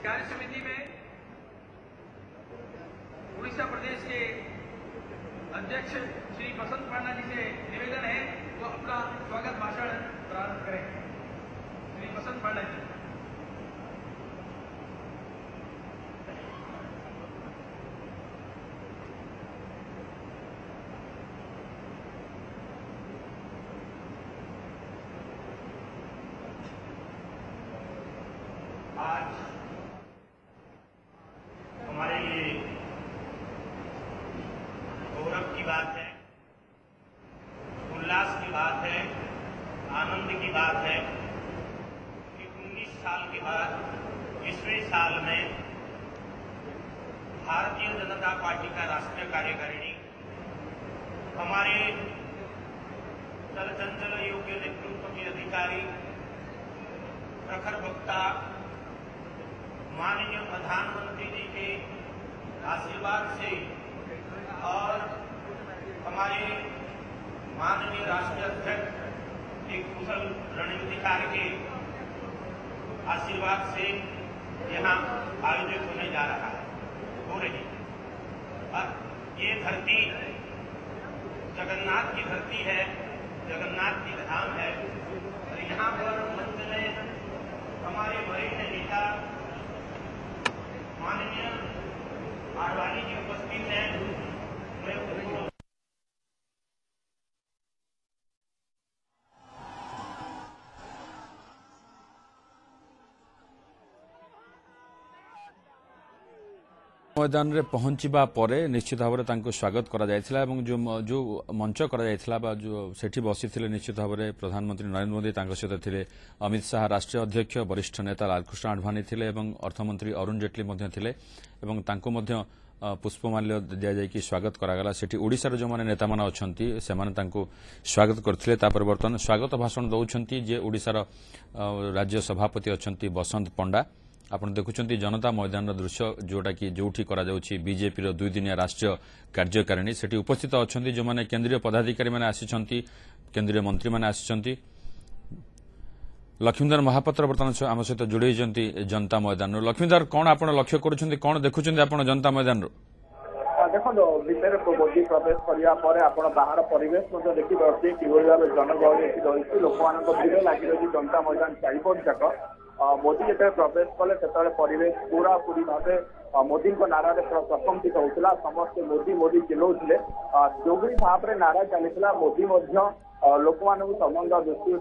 कार्य समिति में उड़ीसा प्रदेश के अध्यक्ष श्री बसंत पांडा जी से निवेदन है वो अपना स्वागत भाषण प्रारंभ करें। श्री बसंत पांडा जी। आज हमारे लिए गौरव की बात है, उल्लास की बात है, आनंद की बात है कि 19 साल के बाद 20वें साल में भारतीय जनता पार्टी का राष्ट्रीय कार्यकारिणी हमारे चलचंचल योग्य नेतृत्व के अधिकारी, प्रखर वक्ता माननीय प्रधानमंत्री जी के आशीर्वाद से और हमारे माननीय राष्ट्रीय अध्यक्ष एक कुशल रणनीतिकार के आशीर्वाद से यहाँ आयोजित होने जा रहा है, हो रही है। और ये धरती जगन्नाथ की धरती है, जगन्नाथ की धाम है और यहाँ पर मंच में हमारे वरिष्ठ नेता माननीय आडवाणी जी उपस्थित हैं। मैदान रे पहुंचवा परे निश्चित भाव में स्वागत करा जायथिला एवं जो मंच करा जायथिला बा जो सेठी बसी थिले निश्चित भाव में प्रधानमंत्री नरेंद्र मोदी तांको सहित थिले अमित शाह राष्ट्रीय अध्यक्ष वरिष्ठ नेता लालकृष्ण आडवाणी थिले एवं अर्थमंत्री अरुण जेटली मध्य थिले एवं तांको मध्य पुष्पमाल्य दिया जायकी स्वागत करागला। सेठी ओडिसा रो जो माने नेता माने अछंती से माने तांको स्वागत करथिले। तापर बर्तन स्वागत भाषण दउछंती जे ओडिसा रो राज्य सभापति अछंती बसंत पंडा। आपण देखुछंती जनता मैदान दृश्य जोटा कि जोठी करा जाउछि बीजेपी रो 2 दिनिया राष्ट्रीय कार्यकारिणी। सेठी उपस्थित अछंती जो माने केंद्रीय पदाधिकारी माने आसिछंती, केंद्रीय मंत्री माने आसिछंती। लक्ष्मीधर महापात्र वर्तमान आम सहित जोड़ी जनता मैदान। लक्ष्मीधर कौन आप लक्ष्य करुछंती, कौन देखुछंती आपण जनता मैदान रो? देखो विषय मोदी प्रवेश करने बाहर परिवेश देखी पारे कि भाव जनगहली रही लोक भिड़ लगी रही जनता मैदान चारिपट जाक। मोदी जो प्रवेश कले से परिवेश पूरा पूरी भाव मोदी नारा प्रशंसित होता, समस्ते मोदी मोदी चिल्लाउले जो भाव में नारा चली मोदी लोक मान संबंध दृष्टि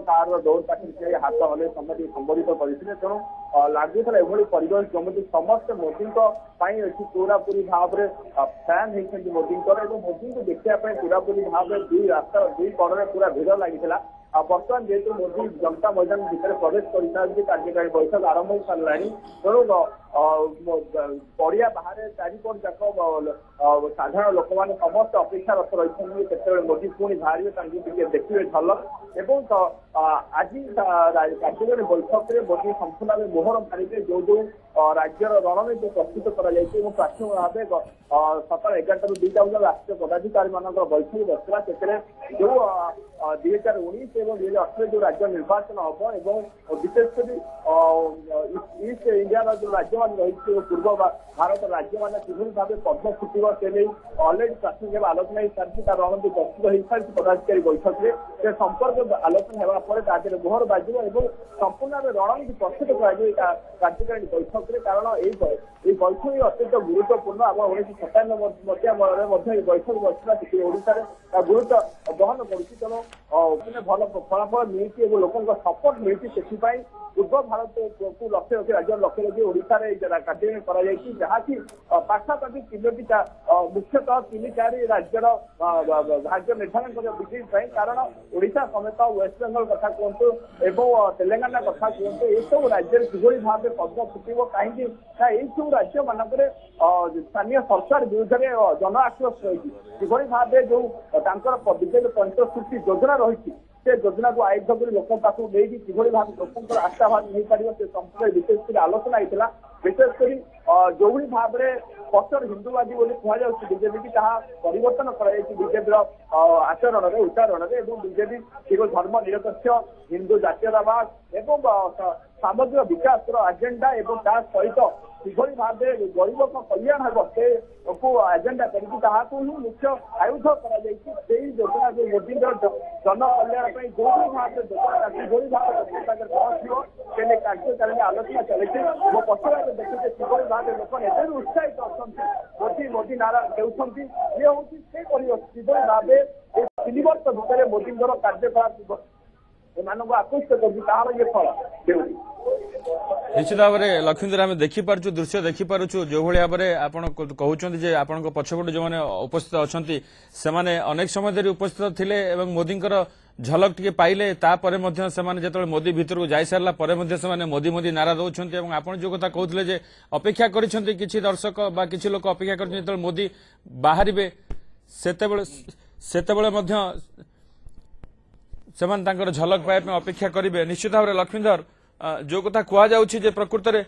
कार दौड़ पाखे हाथ हले समझ संबोधित करते। तेणु लगुला एभली परिवेश जमी समस्त मोदी पूरा पूरी भाव में फैन होती मोदी मोदी को देखापी पूरा पूरी भाव में दुई रास्ता दुई कड़े पूरा भिड़ लगी। बर्तमान जेहेतु मोदी जनता मैदान भितर प्रवेश कर कार्यकारी बैठक आरंभ हो सारा। तेणु पड़िया बाहर चारिपट जाक साधारण लोक मैंने समस्त अपेक्षारत रही केत मोदी पुणी बाहर देखिए झलक। एवं आज कार्यकारी बैठक में मोदी संपूर्ण भाव मोहर मारे जो जो राज्यर रणनीति प्रस्तुत कर प्राथमिक भाव सकाल 11 ରୁ 2ଟା बजे राष्ट्रीय पदाधिकारी मान बैठक बसला। से जो 2019 और 2018 जो राज्य निर्वाचन हम एवं विशेषकर ईस्ट इंडिया जो राज्य मान रही पूर्व भारत राज्य मान किभली भाव पद्म फुटब से नहीं अलरेडी प्राथमिक भाव आलोचना हो सारी रणनीति प्रस्तुत हो सारी पदाधिकारी बैठक में संपर्क आलोचना होगापर मोहर बाजू और संपूर्ण भाव रणनीति प्रस्तुत कर कार्यकारी बैठक में। कारण ये बैठक अत्यंत गुरुत्वपूर्ण। आम 1997 बैठक बसला ओडिशा गुरुत्व बहन करुच्ची। तेणु भल फलाफल मिली और लोक सपोर्ट मिली से पूर्व भारत को लक्ष्य रखी राज्य लक्ष्य रखी ओडिशा कार्यक्रम कराखि पाखापाखि 3ଟି मुख्यतः 3-4 राज्यर भाग्य निर्धारण कर विजेय। कारण ओडिशा समेत वेस्ट बेंगल कथा कहतु एवं तेलंगाना कथा कहतु ये सब राज्य किभली भाव में पद्म फुटब कहीं सब राज्य मानक स्थानीय सरकार विरुद्ध में जन आक्रोश रही किभली भाव जो विजेय पंचश्रुति योजना रही से योजना को आयुध कर लोक पाक नहीं किभली भाव लोक आशावाद नहीं पार से संपूर्ण विशेषकर आलोचना होता। विशेषकर जो भाव में कट्टर हिंदुवादी कहु बीजेपी की परिवर्तन बीजेपी आचरण में उच्चारण में बीजेपी केवल धर्म निरपेक्ष हिंदू जातीयतावाद एवं सामग्रिक विकास एजेंडा एवं ता सहित किभଳି भावे गरीब कल्याण हे से एजेंडा करके मुख्य आयुध कर योजना जो मोदी जन कल्याण जो भाव योजना किभଳି भावे कार्यकारिणी आलोचना चलती मो पचर देखिए किभଳି भावे लोक एवं उत्साहित अच्छा मोदी मोदी नारा देउछंती ये हूँ से किभଳି भावे 3 वर्ष भितर मोदी कार्यकलाप एମାନଙ୍କୁ आकृष्ट करछि तार ये फल देउछि निश्चित भाव में लक्ष्मीधर आम देखिपु दृश्य देखिपुँ जो भाव में आप कहते आपण पछपटे जो मैंने उपस्थित अच्छा से अनेक समय धरी उपस्थित थे मोदी झलक टी पाइले जो मोदी भितर जाई सारा पर मोदी मोदी नारा दौरान आप जो कथा कहते अपेक्षा कर दर्शक बा किसी लोक अपेक्षा कर मोदी बाहर से झलक पाइबा अपेक्षा करेंगे निश्चित भाव में लक्ष्मीधर जो कथा कहुचे प्रकृत में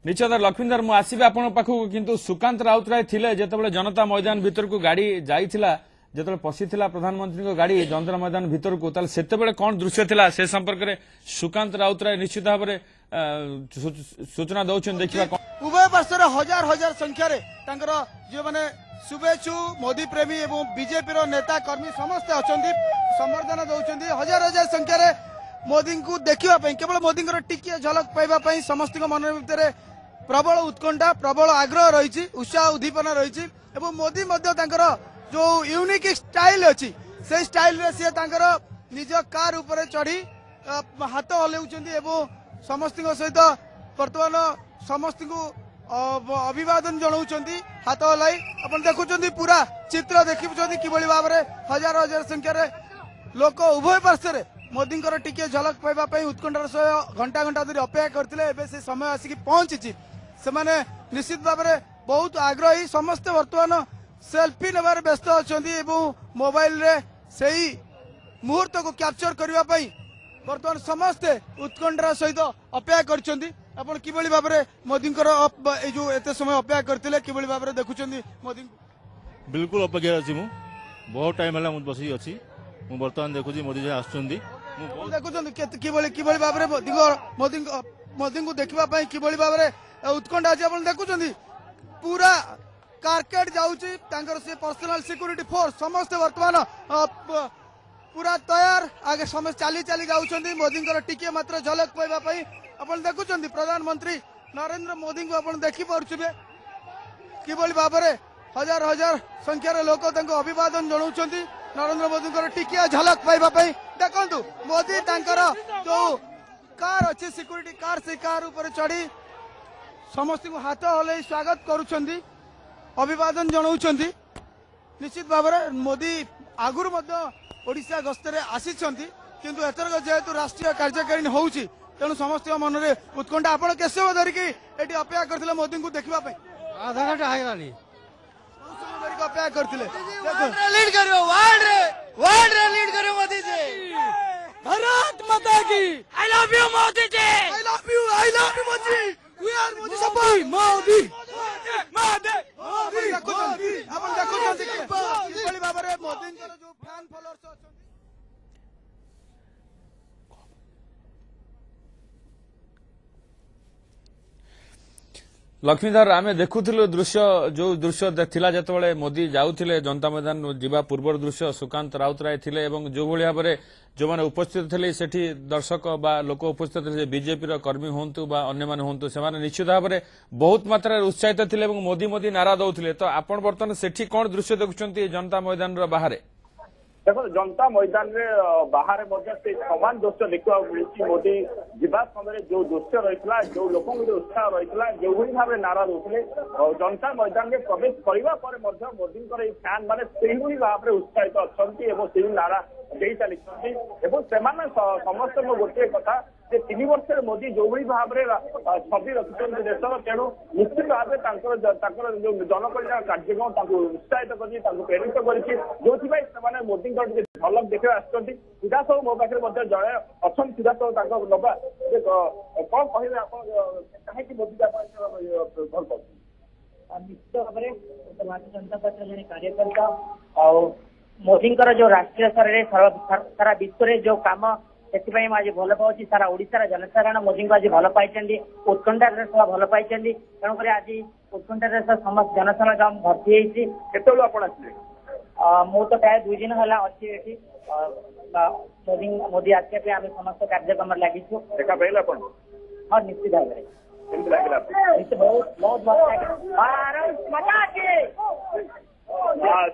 निश्चित लक्ष्मीधर मुझे आसबि आपण पाखक किंतु सुकांत राउतराय थिले जेतेबेले जनता मैदान भीतर को गाड़ी जाइथिला जेतेबेले पशिथिला प्रधानमंत्री को गाड़ी जनता मैदान भीतर को ताले सेतेबेले कोन दृश्य थिला से संपर्क में सुकांत राउतराय निश्चित भाव में सूचना दौरान देखा उभय पार्श्वर हजार हजार संख्यार जो मैंने शुभेच्छु मोदी प्रेमी एवं बीजेपी नेता कर्मी समस्ते अच्छा संबर्धना दौरान हजार हजार संख्यार मोदी को देखा केवल मोदी टिके झलक पाइबा समस्त मन भर प्रबल उत्कंठा प्रबल आग्रह रही उत्साह उद्दीपना रही मोदी जो यूनिक स्टाइल अच्छी से स्टाइल रे सी निज कार उपर चढ़ी हाथ हलाउं समस्त सहित बर्तमान समस्त को अभिवादन जनाऊँच हाथ हलाई आप देखुं पूरा चित्र देखुं किभଳି भाव में हजार हजार संख्यार लोक उभय पार्श्वर मोदी टिके झलक पाइबा उत्कंठार सह घंटा घंटा धरी अपेक्षा करते से समय आसिक पहुंची से निश्चित भाव में बहुत आग्रही समस्ते बर्तमान सेल्फी नेबार व्यस्त अच्छा मोबाइल रे सही मुहूर्त को कैप्चर करने बर्तमान समस्ते उत्कंठार सहित अपेक्षा कर किभଳି भाव में मोदी जो एत समय अपेक्षा करते किभଳି भाव में देखुं मोदी बिल्कुल अपेक्षा अच्छी बहुत टाइम है बस अच्छी बर्तमान देखुची मोदी देखुं किभଳି भाव में मोदी को देखा किभଳି भाव में उत्कंठा अच्छी आप देखुं पूरा कारकेट जाऊँगी से पर्सनल सिक्योरिटी फोर्स समस्त बर्तमान पूरा तैयार आगे समस्त चाली चाली जाऊँगी मोदी टिके मात्र झलक पाइबा आप देखुं प्रधानमंत्री नरेंद्र मोदी को आप देखिपे किभଳି भाव में हजार हजार संख्यार लोक अभिवादन जनाऊँ नरेंद्र मोदी टिकिया झलक पाइबा देखु मोदी जो कार अच्छी सिक्योरिटी कार से कार ऊपर चढ़ी समस्त को हाथ हल स्वागत करुँच अभिवादन जनाऊँ निश्चित भाव में मोदी आगुरी ओडिशा गस्तर आसी किंतु एथर जेहेतु राष्ट्रीय कार्यकारिणी होउची तेणु समस्त मन में उत्कंठा आप केशव धरिकी ये अपेक्षा करते मोदी को देखा आधा घंटा है अपेक्षा करते मोदी जी भारत माता की I love you Modi ji I love you Modi we are Modi support Modi Modi जो फैन फॉलोअर्स अच्छा लक्ष्मीधर आम देखुलु दृश्य जो दृश्य थिला जेतेबेले मोदी जाउथिले जनता मैदान जीवा पूर्व दृश्य सुकांत राउतराय थिले एवं जो भाव में जो मैंने उपस्थित थे सेठी दर्शक बा लोक उपस्थित थे बीजेपी कर्मी हूँ बा अन्य माने हूँ से निश्चित भाव में बहुत मात्रा उत्साहित थे मोदी मोदी नारा दौले तो आप बर्तमान सेठी कौन दृश्य देखुं जनता मैदान बाहर देखो जनता मैदान रे बाहर से समान दृश्य देखा मिली मोदी जीवा समय जो दृश्य रही जो लोक उत्साह रही जो भाव में नारा दौले जनता मैदान में प्रवेश करने मोदी फैन मैंने भाव में उत्साहित अच्छा नारा दे चली समस्त गोटे कथा 3 वर्ष मोदी जो भाव में छवि रखिंट देशर तेणु निश्चित भाव में जो जनकल्याण कार्यक्रम उत्साहित कर प्रेरित कर मोदी झलक देखा सीधा सब मो पाखे जड़े अच्छा सीधा सब नवा कौन कहे कहीं मोदी भल पाते निश्चित भाव में भारतीय जनता पार्टी जन कार्यकर्ता और मोदी जो राष्ट्रीय स्तर में सारा विश्व में जो कम से आज भल पाँच सारा ओडिशार जनसाधारण मोदी को आज भल पाई उत्कंठार सब भल पाई तेणुक आज उत्कंठार समस्त जनसाधारण भर्ती होती केतवेलु आपण आसिले मु तो प्राय 2 दिन है अच्छी मोदी आसपा आम समस्त कार्यक्रम लगी देखा पाइले आपण हाँ निश्चित भाव में केमती लागला बहुत बहुत भल लगे भारत माता की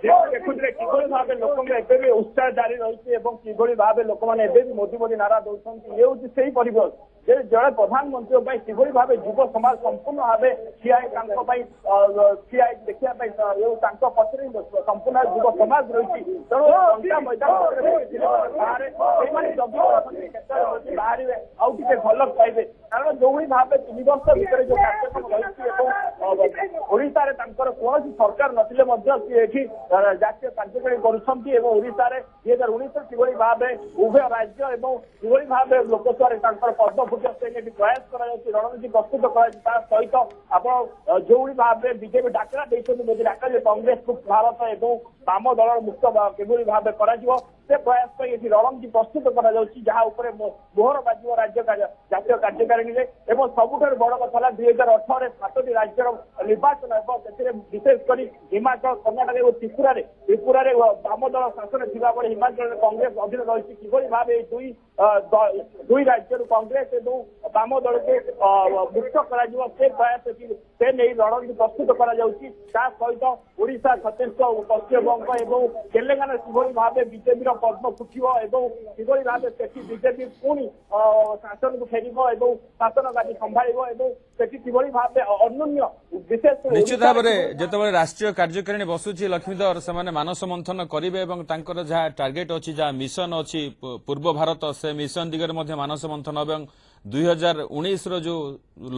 देखुଥିଲେ କିଭଳି ଭାବେ ଲୋକଙ୍କ ଏବେ ବି ଉତ୍ସାହ ଜାରି ରହିଛି ଏବଂ କିଭଳି ଭାବେ ଲୋକମାନେ ଏବେ ବି ମୋଦି ମୋଦି ନାରା ଦେଉଛନ୍ତି ଇଏ ହେଉଛି ସେଇ ପରିବେଶ ଯେ ଜଣେ ପ୍ରଧାନମନ୍ତ୍ରୀଙ୍କ ପାଇଁ କିଭଳି ଭାବେ ଯୁବ ସମାଜ ସମ୍ପୂର୍ଣ୍ଣ ଭାବେ ଠିଆ ହେଇ ତାଙ୍କ ପାଇଁ ଠିଆ ହେଇ ଦେଖିବା ପାଇଁ ତାଙ୍କ ପଛରେ ସମ୍ପୂର୍ଣ୍ଣ ଯୁବ ସମାଜ ରହିଛି ତେଣୁ ଘଣ୍ଟା ମଇଦାନ ବାହାରେ ସେଇମାନେ ଯଦି କେତେବେଳେ ବାହାରିବେ ଆଉ ଟିକେ ଭଲ ପାଇବେ କାରଣ ଯୋଉଭଳି ଭାବେ 3 ବର୍ଷ ଭିତରେ ଯୋଉ କାର୍ଯ୍ୟକ୍ରମ ରହିଛି ଏବଂ ଓଡ଼ିଶାରେ ତାଙ୍କର କୌଣସି ସରକାର ନଥିଲେ ମଧ୍ୟ ସେ ଏଠି ଜାତୀୟ କାର୍ଯ୍ୟକାରୀ କରୁଛନ୍ତି ଏବଂ ଓଡ଼ିଶାରେ 2019 କିଭଳି ଭାବେ ଉଭୟ ରାଜ୍ୟ ଏବଂ କିଭଳି ଭାବେ ଲୋକସଭାରେ ତାଙ୍କର ପଦ୍ମ ଫୁଟିବ ସେ ନେଇ ପ୍ରୟାସ କରାଯାଉଛି ରଣନୀତି ପ୍ରସ୍ତୁତ କରାଯାଉଛି ତା ସହିତ ଆପଣ ଯୋଉଭଳି ଭାବେ ବିଜେପି ଡାକରା ଦେଇଛନ୍ତି ମୋଦି ଡାକରା ଯେ କଂଗ୍ରେସକୁ ଭାରତ ଏବଂ ବାମ ଦଳର ମୁକ୍ତ କିଭଳି ଭାବେ କରାଯିବ ସେ ପ୍ରୟାସ ପାଇଁ ଏଠି ରଣନୀତି ପ୍ରସ୍ତୁତ କରାଯାଉଛି ଯାହା ଉପରେ ମୋହର ବାଜିବ ଜାତୀୟ କାର୍ଯ୍ୟକାରିଣୀରେ ଏବଂ ସବୁଠାରୁ ବଡ କଥା ହେଲା 2018ରେ 7ଟି ରାଜ୍ୟର ନିର୍ବାଚନ ହେବ ସେଥିରେ ବିଶେଷ କରି ହିମାଚଳ କର୍ଣ୍ଣାଟକ ଏବଂ ତ୍ରିପୁରାରେ ବାମ ଦଳ ଶାସନ ଥିବାବେଳେ ହିମାଚଳରେ କଂଗ୍ରେସ ଅଧୀନ ରହିଛି କିଭଳି ଭାବେ ଦୁଇ ରାଜ୍ୟରୁ କଂଗ୍ରେସ ଏବଂ ବାମ ଦଳକୁ ମୁକ୍ତ କରାଯିବ ସେ ପ୍ରୟାସ ସେ ନେଇ ରଣନୀତି ପ୍ରସ୍ତୁତ କରାଯାଉଛି ତା ସହିତ ଓଡ଼ିଶା ଛତିଶଗଡ଼ ପଶ୍ଚିମବଙ୍ଗ ଏବଂ ତେଲେଙ୍ଗାନାରେ କିଭଳି ଭାବେ ବିଜେପିର ପଦ୍ମ ଫୁଟିବ ଏବଂ କିଭଳି ଭାବେ ସେଠି ବିଜେପି ପୁଣି ଶାସନକୁ ଫେରିବ ଏବଂ ଶାସନ ଗାଦି ସମ୍ଭାଳିବ ଏବଂ ସେଠି କିଭଳି ଭାବେ ଅନନ୍ୟ ବିଶେଷ ନିଶ୍ଚିତ ଭାବରେ ଯେତେବେଳେ ରାଷ୍ଟ୍ରୀୟ କାର୍ଯ୍ୟକାରିଣୀ ବସୁଛି ଲକ୍ଷ୍ମୀଧର ସେମାନେ ମାନସ ମନ୍ଥନ କରିବେ ଏବଂ ତାଙ୍କର ଯାହା ଟାର୍ଗେଟ ଅଛି ଯାହା ମିଶନ ଅଛି ପୂର୍ବ ଭାରତ ସେ ମିଶନ ଦିଗରେ ମଧ୍ୟ ମାନସ ମନ୍ଥନ ଏବଂ 2019ର ଯୋଉ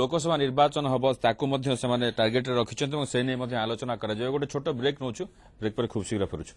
ଲୋକସଭା ନିର୍ବାଚନ ହେବ ତାକୁ ମଧ୍ୟ ସେମାନେ ଟାର୍ଗେଟରେ ରଖିଛନ୍ତି ଏବଂ ସେ ନେଇ ମଧ୍ୟ ଆଲୋଚନା କରାଯିବ ଗୋଟେ ଛୋଟ ବ୍ରେକ୍ ନେଉଛୁ ବ୍ରେକ୍ ପରେ ଖୁବ୍ ଶୀଘ୍ର ଫେରୁଛୁ।